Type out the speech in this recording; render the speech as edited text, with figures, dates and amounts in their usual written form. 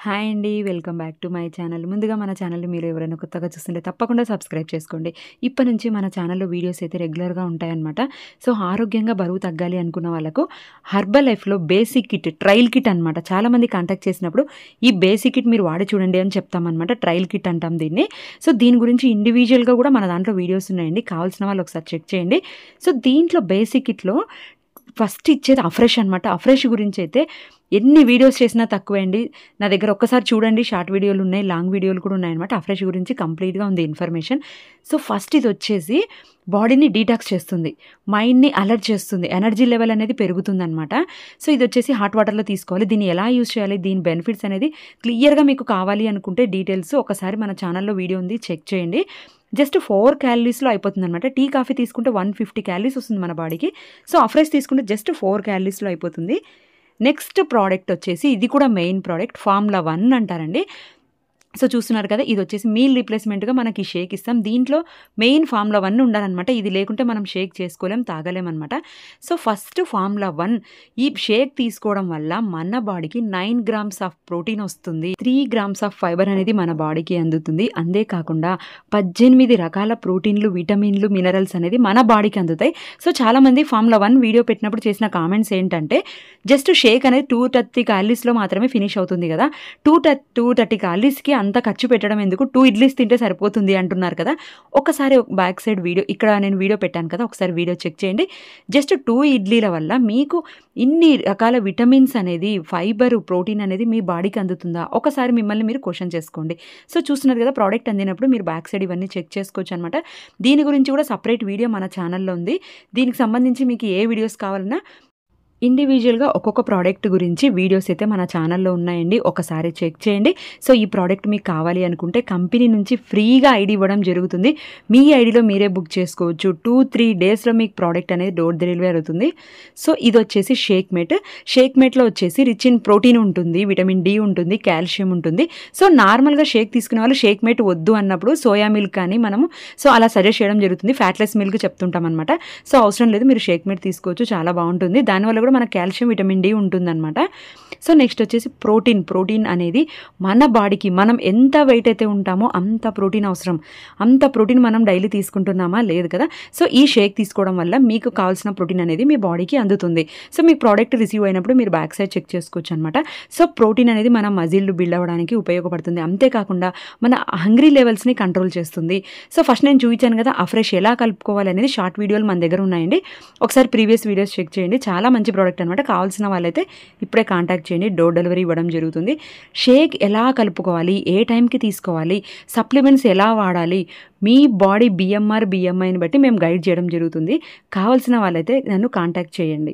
Hi అండి. Welcome back to my channel. ముందుగా మన ఛానల్‌ని మీరు ఎవరైనా కొత్తగా చూస్తుంటే తప్పకుండా సబ్స్క్రైబ్ చేసుకోండి. ఇప్పటి నుంచి మన ఛానల్‌లో వీడియోస్ అయితే రెగ్యులర్‌గా ఉంటాయన్నమాట. సో, ఆరోగ్యంగా బరువు తగ్గాలి అనుకున్న వాళ్ళకు హెర్బల్ లైఫ్‌లో బేసిక్ కిట్, ట్రయల్ కిట్ అనమాట. చాలామంది కాంటాక్ట్ చేసినప్పుడు ఈ బేసిక్ కిట్ మీరు వాడి చూడండి అని చెప్తామన్నమాట. ట్రయల్ కిట్ అంటాం దీన్ని. సో, దీని గురించి ఇండివిజువల్‌గా కూడా మన దాంట్లో వీడియోస్ ఉన్నాయండి. కావాల్సిన వాళ్ళు ఒకసారి చెక్ చేయండి. సో, దీంట్లో బేసిక్ కిట్‌లో ఫస్ట్ ఇచ్చేది అఫ్రెష్ అనమాట. అఫ్రెష్ గురించైతే ఎన్ని వీడియోస్ చేసినా తక్కువే అండి. నా దగ్గర ఒక్కసారి చూడండి, షార్ట్ వీడియోలు ఉన్నాయి, లాంగ్ వీడియోలు కూడా ఉన్నాయన్నమాట. అఫ్రెష్ గురించి కంప్లీట్‌గా ఉంది ఇన్ఫర్మేషన్. సో, ఫస్ట్ ఇదొచ్చేసి బాడీని డీటాక్స్ చేస్తుంది. మైండ్‌ని అలర్ట్ చేస్తుంది. ఎనర్జీ లెవెల్ అనేది పెరుగుతుందనమాట. సో, ఇదొచ్చేసి హాట్ వాటర్‌లో తీసుకోవాలి. దీన్ని ఎలా యూజ్ చేయాలి, దీని బెనిఫిట్స్ అనేది క్లియర్‌గా మీకు కావాలి అనుకుంటే డీటెయిల్స్ ఒకసారి మన ఛానల్‌లో వీడియో ఉంది, చెక్ చేయండి. జస్ట్ 4 క్యాలరీస్‌లో అయిపోతుందనమాట. టీ, కాఫీ తీసుకుంటే 150 క్యాలరీస్ వస్తుంది మన బాడీకి. సో, అఫ్రెష్ తీసుకుంటే జస్ట్ 4 క్యాలరీస్‌లో అయిపోతుంది. నెక్స్ట్ ప్రోడక్ట్ వచ్చేసి ఇది కూడా మెయిన్ ప్రోడక్ట్ ఫార్ములా 1 అంటారండి. సో, చూస్తున్నారు కదా, ఇదొచ్చేసి మీల్ రిప్లేస్మెంట్‌గా మనకి షేక్ ఇస్తాం. దీంట్లో మెయిన్ ఫార్ములా 1 ఉండాలనమాట. ఇది లేకుంటే మనం షేక్ చేసుకోలేం, తాగలేమనమాట. సో, ఫస్ట్ ఫార్ములా 1 ఈ షేక్ తీసుకోవడం వల్ల మన బాడీకి 9 గ్రామ్స్ ఆఫ్ ప్రోటీన్ వస్తుంది. 3 గ్రామ్స్ ఆఫ్ ఫైబర్ అనేది మన బాడీకి అందుతుంది. అంతేకాకుండా 18 రకాల ప్రోటీన్లు, విటమిన్లు, మినరల్స్ అనేది మన బాడీకి అందుతాయి. సో, చాలామంది ఫార్ములా 1 వీడియో పెట్టినప్పుడు చేసిన కామెంట్స్ ఏంటంటే జస్ట్ షేక్ అనేది 230 క్యాలరీస్‌లో మాత్రమే ఫినిష్ అవుతుంది కదా, 230 క్యాలరీస్‌కి అంత ఖర్చు పెట్టడం ఎందుకు, 2 ఇడ్లీస్ తింటే సరిపోతుంది అంటున్నారు కదా. ఒకసారి బ్యాక్ సైడ్ వీడియో ఇక్కడ నేను వీడియో పెట్టాను కదా, ఒకసారి వీడియో చెక్ చేయండి. జస్ట్ 2 ఇడ్లీల వల్ల మీకు ఇన్ని రకాల విటమిన్స్ అనేది, ఫైబర్, ప్రోటీన్ అనేది మీ బాడీకి అందుతుందా? ఒకసారి మిమ్మల్ని మీరు క్వశ్చన్ చేసుకోండి. సో, చూస్తున్నారు కదా, ప్రోడక్ట్ అందినప్పుడు మీరు బ్యాక్ సైడ్ ఇవన్నీ చెక్ చేసుకోవచ్చు అనమాట. దీని గురించి కూడా సపరేట్ వీడియో మన ఛానల్‌లో ఉంది. దీనికి సంబంధించి మీకు ఏ వీడియోస్ కావాలన్నా ఇండివిజువల్‌గా ఒక్కొక్క ప్రోడక్ట్ గురించి వీడియోస్ అయితే మన ఛానల్‌లో ఉన్నాయండి. ఒకసారి చెక్ చేయండి. సో, ఈ ప్రోడక్ట్ మీకు కావాలి అనుకుంటే కంపెనీ నుంచి ఫ్రీగా ఐడీ ఇవ్వడం జరుగుతుంది. మీ ఐడీలో మీరే బుక్ చేసుకోవచ్చు. 2-3 డేస్‌లో మీకు ప్రోడక్ట్ అనేది డోర్ డెలివరీ అవుతుంది. సో, ఇదొచ్చేసి షేక్ మేట్. షేక్ మేట్‌లో వచ్చేసి రిచ్ ఇన్ ప్రోటీన్ ఉంటుంది, విటమిన్ డి ఉంటుంది, కాల్షియం ఉంటుంది. సో, నార్మల్‌గా షేక్ తీసుకునే వాళ్ళు షేక్ మేట్ వద్దు అన్నప్పుడు సోయా మిల్క్ కానీ మనము అలా సజెస్ట్ చేయడం జరుగుతుంది. ఫ్యాట్‌లెస్ మిల్క్ చెప్తుంటాం అనమాట. సో, అవసరం లేదు, మీరు షేక్ మేట్ తీసుకోవచ్చు, చాలా బాగుంటుంది. దానివల్ల కూడా మన కాల్షియం, విటమిన్ డి ఉంటుందన్నమాట. సో, నెక్స్ట్ వచ్చేసి ప్రోటీన్ అనేది మన బాడీకి మనం ఎంత వెయిట్ అయితే ఉంటామో అంత ప్రోటీన్ అవసరం. అంత ప్రోటీన్ మనం డైలీ తీసుకుంటున్నామా, లేదు కదా. సో, ఈ షేక్ తీసుకోవడం వల్ల మీకు కావాల్సిన ప్రోటీన్ అనేది మీ బాడీకి అందుతుంది. సో, మీ ప్రోడక్ట్ రిసీవ్ అయినప్పుడు మీరు బ్యాక్ సైడ్ చెక్ చేసుకోవచ్చు అనమాట. సో, ప్రోటీన్ అనేది మన మజిల్ బిల్డ్ అవ్వడానికి ఉపయోగపడుతుంది. అంతేకాకుండా మన హంగ్రీ లెవెల్స్ని కంట్రోల్ చేస్తుంది. సో, ఫస్ట్ నేను చూపించాను కదా అఫ్రెష్ ఎలా కలుపుకోవాలి అనేది, షార్ట్ వీడియోలు మన దగ్గర ఉన్నాయండి. ఒకసారి ప్రీవియస్ వీడియోస్ చెక్ చేయండి. చాలా మంచి ప్రోడక్ట్ అనమాట. కావాల్సిన వాళ్ళైతే ఇప్పుడే కాంటాక్ట్ చేయండి. డోర్ డెలివరీ ఇవ్వడం జరుగుతుంది. షేక్ ఎలా కలుపుకోవాలి, ఏ టైంకి తీసుకోవాలి, సప్లిమెంట్స్ ఎలా వాడాలి, మీ బాడీ బిఎంఐని బట్టి మేము గైడ్ చేయడం జరుగుతుంది. కావాల్సిన వాళ్ళైతే నన్ను కాంటాక్ట్ చేయండి.